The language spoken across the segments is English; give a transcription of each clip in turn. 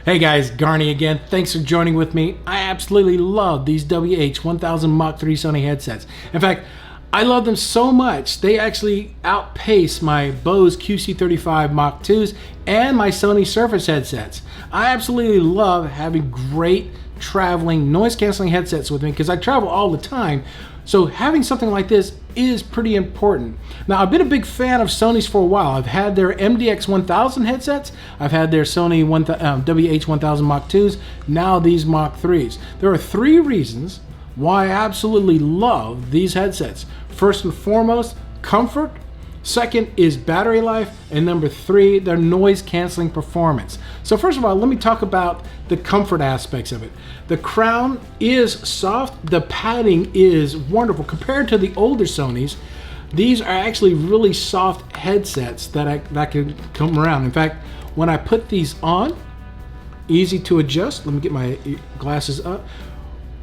Hey guys, Garney again. Thanks for joining with me. I absolutely love these WH1000 Mach 3 Sony headsets. In fact, I love them so much, they actually outpace my Bose QC35 Mach 2s and my Sony Surface headsets. I absolutely love having great traveling noise canceling headsets with me because I travel all the time. So having something like this is pretty important. Now, I've been a big fan of Sony's for a while. I've had their MDX1000 headsets. I've had their Sony WH1000 Mach 2s, now these Mach 3s. There are three reasons why I absolutely love these headsets. First and foremost, comfort. Second is battery life, and number three, their noise canceling performance. So first of all, let me talk about the comfort aspects of it. The crown is soft, the padding is wonderful. Compared to the older Sonys, these are actually really soft headsets that can come around. In fact, when I put these on, easy to adjust. Let me get my glasses up.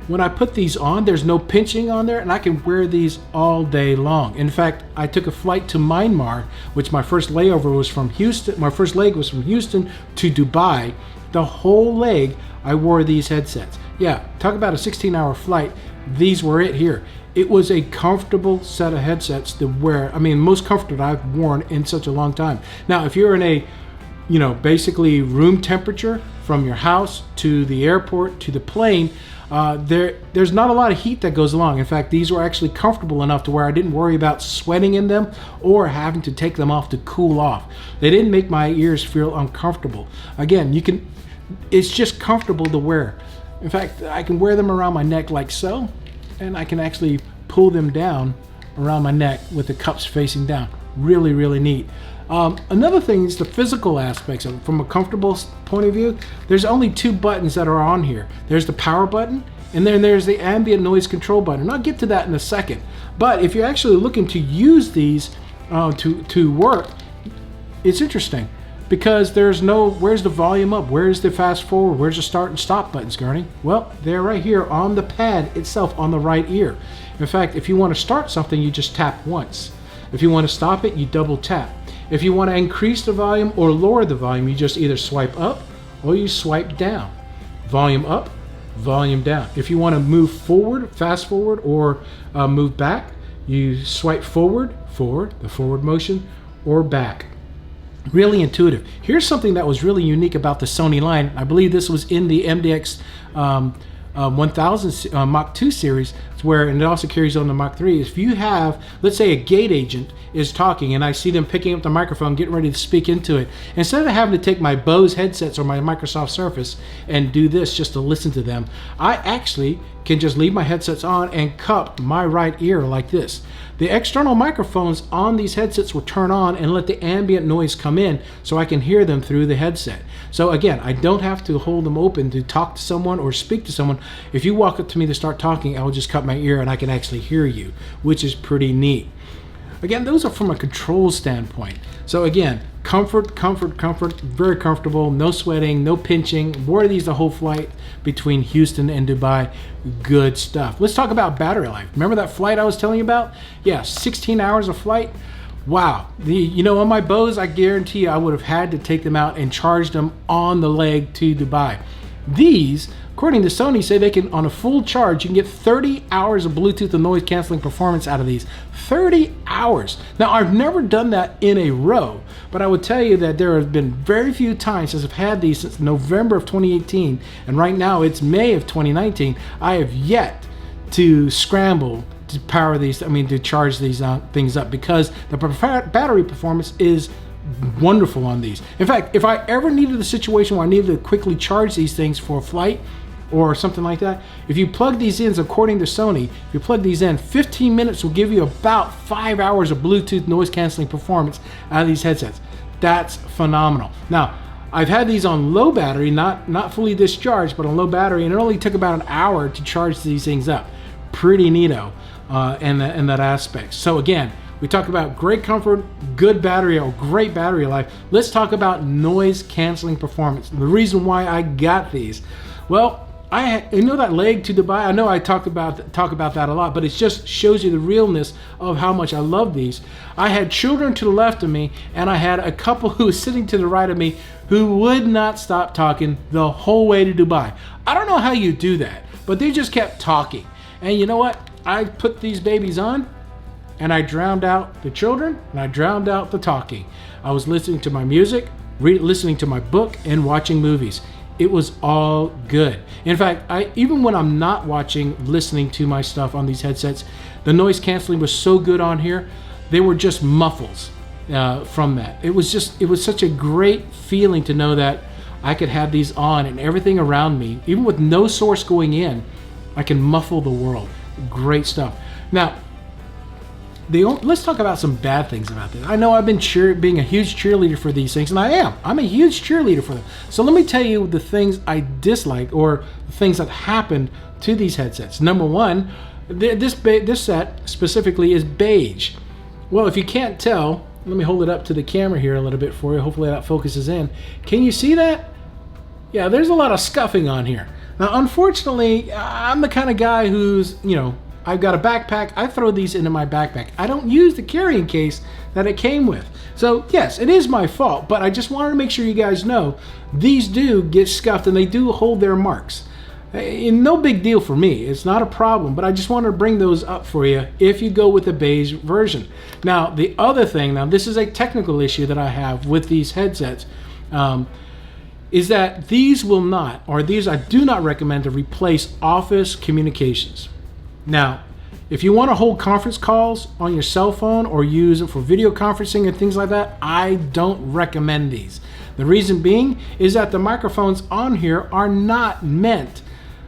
When I put these on, there's no pinching on there, and I can wear these all day long. In fact, I took a flight to Myanmar, which my first layover was from Houston. My first leg was from Houston to Dubai. The whole leg, I wore these headsets. Yeah, talk about a 16-hour flight. These were it here. It was a comfortable set of headsets to wear. I mean, most comfortable I've worn in such a long time. Now, if you're in a, basically room temperature from your house to the airport to the plane, there's not a lot of heat that goes along. In fact, these were actually comfortable enough to where I didn't worry about sweating in them or having to take them off to cool off. They didn't make my ears feel uncomfortable. Again, it's just comfortable to wear. In fact, I can wear them around my neck like so, and I can actually pull them down around my neck with the cups facing down. Really, really neat. Another thing is the physical aspects of it. From a comfortable point of view, there's only two buttons that are on here. There's the power button, and then there's the ambient noise control button. And I'll get to that in a second. But if you're actually looking to use these to work, it's interesting because there's no, where's the volume up? Where's the fast forward? Where's the start and stop buttons, Garney? Well, they're right here on the pad itself on the right ear. In fact, if you want to start something, you just tap once. If you want to stop it, you double tap. If you want to increase the volume or lower the volume, you just either swipe up or you swipe down. Volume up, volume down. If you want to move forward, fast forward, or move back, you swipe forward, the forward motion, or back. Really intuitive. Here's something that was really unique about the Sony line. I believe this was in the MDX 1000 Mach 2 series, and it also carries on the Mach 3. If you have, let's say a gate agent is talking and I see them picking up the microphone, getting ready to speak into it, instead of having to take my Bose headsets or my Microsoft Surface and do this just to listen to them, I actually can just leave my headsets on and cup my right ear like this. The external microphones on these headsets will turn on and let the ambient noise come in so I can hear them through the headset. So again, I don't have to hold them open to talk to someone or speak to someone. If you walk up to me to start talking, I'll just cut my ear and I can actually hear you, which is pretty neat. Again, those are from a control standpoint. So again, comfort, very comfortable, no sweating, no pinching. Wore these the whole flight between Houston and Dubai. Good stuff. Let's talk about battery life. Remember that flight I was telling you about? Yeah, 16 hours of flight. Wow. On my Bose, I guarantee you I would have had to take them out and charge them on the leg to Dubai. These, according to Sony, say they can, on a full charge, you can get 30 hours of Bluetooth and noise canceling performance out of these. 30 hours. Now, I've never done that in a row, but I would tell you that there have been very few times since I've had these since November of 2018, and right now it's May of 2019. I have yet to scramble to power these, to charge these things up, because the battery performance is wonderful on these. In fact, if I ever needed a situation where I needed to quickly charge these things for a flight or something like that, if you plug these in, according to Sony, if you plug these in, 15 minutes will give you about 5 hours of Bluetooth noise canceling performance out of these headsets. That's phenomenal. Now, I've had these on low battery, not fully discharged, but on low battery, and it only took about an hour to charge these things up. Pretty neato in that aspect. So again, we talk about great comfort, good battery, or great battery life. Let's talk about noise canceling performance. The reason why I got these, well, that leg to Dubai, I know I talk about that a lot, but it just shows you the realness of how much I love these. I had children to the left of me, and I had a couple who was sitting to the right of me who would not stop talking the whole way to Dubai. I don't know how you do that, but they just kept talking. And you know what? I put these babies on and I drowned out the children and I drowned out the talking. I was listening to my music, listening to my book, and watching movies. It was all good. In fact, even when I'm not listening to my stuff on these headsets, the noise canceling was so good on here. They were just muffles from that. It was such a great feeling to know that I could have these on and everything around me, even with no source going in, I can muffle the world. Great stuff. Now, let's talk about some bad things about this. I know I've been being a huge cheerleader for these things, and I am. I'm a huge cheerleader for them. So let me tell you the things I dislike, or the things that happened to these headsets. Number one, this set specifically is beige. Well, if you can't tell, let me hold it up to the camera here a little bit for you. Hopefully that focuses in. Can you see that? Yeah, there's a lot of scuffing on here. Now, unfortunately, I'm the kind of guy who's, I've got a backpack. I throw these into my backpack. I don't use the carrying case that it came with. So yes, it is my fault, but I just wanted to make sure you guys know these do get scuffed and they do hold their marks. No big deal for me. It's not a problem, but I just wanted to bring those up for you if you go with the beige version. Now, the other thing, this is a technical issue that I have with these headsets, is that these I do not recommend to replace office communications. Now, if you want to hold conference calls on your cell phone or use it for video conferencing and things like that, I don't recommend these. The reason being is that the microphones on here are not meant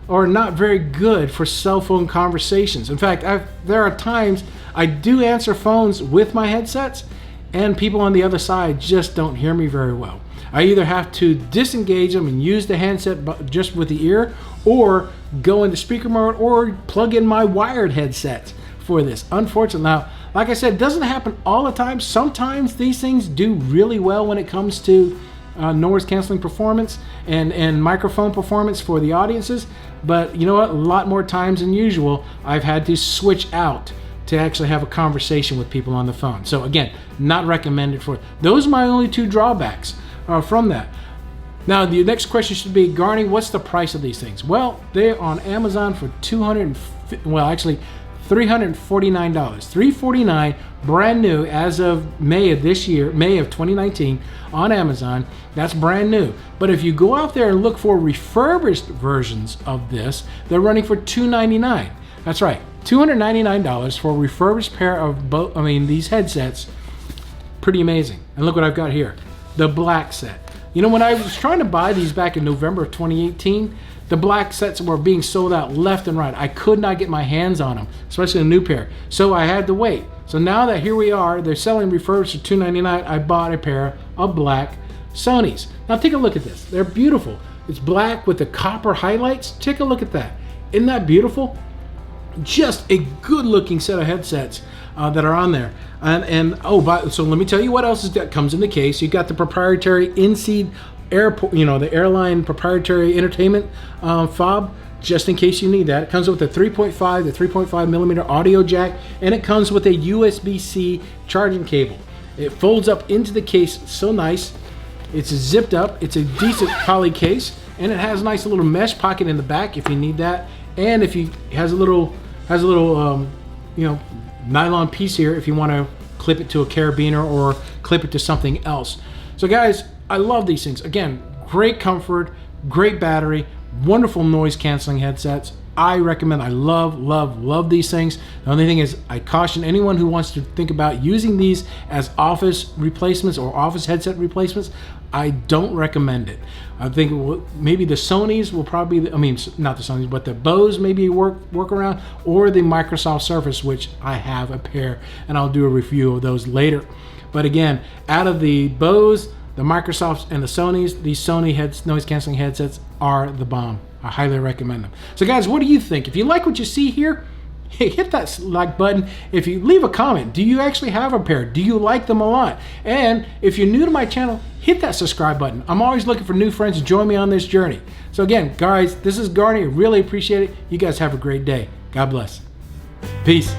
or not very good for cell phone conversations. In fact, there are times I do answer phones with my headsets and people on the other side just don't hear me very well. I either have to disengage them and use the handset just with the ear, or go into speaker mode, or plug in my wired headset for this. Unfortunately, now, like I said, it doesn't happen all the time. Sometimes these things do really well when it comes to noise canceling performance and microphone performance for the audiences. But you know what? A lot more times than usual, I've had to switch out to actually have a conversation with people on the phone. So again, not recommended for it. Those are my only two drawbacks from that. Now, the next question should be, Garney, what's the price of these things? Well, they're on Amazon for $349. $349, brand new as of May of this year, May of 2019, on Amazon. That's brand new. But if you go out there and look for refurbished versions of this, they're running for $299. That's right, $299 for a refurbished pair of these headsets. Pretty amazing. And look what I've got here, the black set. When I was trying to buy these back in November of 2018, the black sets were being sold out left and right. I could not get my hands on them, especially a new pair. So I had to wait. So now that here we are, they're selling refurbished for $299, I bought a pair of black Sonys. Now take a look at this. They're beautiful. It's black with the copper highlights. Take a look at that. Isn't that beautiful? Just a good looking set of headsets that are on there. So let me tell you what else comes in the case. You got the proprietary in-seat airport, the airline proprietary entertainment fob, just in case you need that. It comes with a 3.5 millimeter audio jack, and it comes with a USB-C charging cable. It folds up into the case so nice. It's zipped up. It's a decent poly case, and it has a nice little mesh pocket in the back if you need that. And if you has a little nylon piece here if you want to clip it to a carabiner or clip it to something else. So guys, I love these things. Again, great comfort, great battery, wonderful noise canceling headsets. I recommend, I love these things. The only thing is, I caution anyone who wants to think about using these as office replacements or office headset replacements, I don't recommend it. I think maybe the Sonys will probably, not the Sonys, but the Bose maybe work around, or the Microsoft Surface, which I have a pair, and I'll do a review of those later. But again, out of the Bose, the Microsofts, and the Sonys, these Sony noise canceling headsets are the bomb. I highly recommend them. So guys, what do you think? If you like what you see here, hey, hit that like button. If you leave a comment, do you actually have a pair? Do you like them a lot? And if you're new to my channel, hit that subscribe button. I'm always looking for new friends to join me on this journey. So again, guys, this is Garney. I really appreciate it. You guys have a great day. God bless. Peace.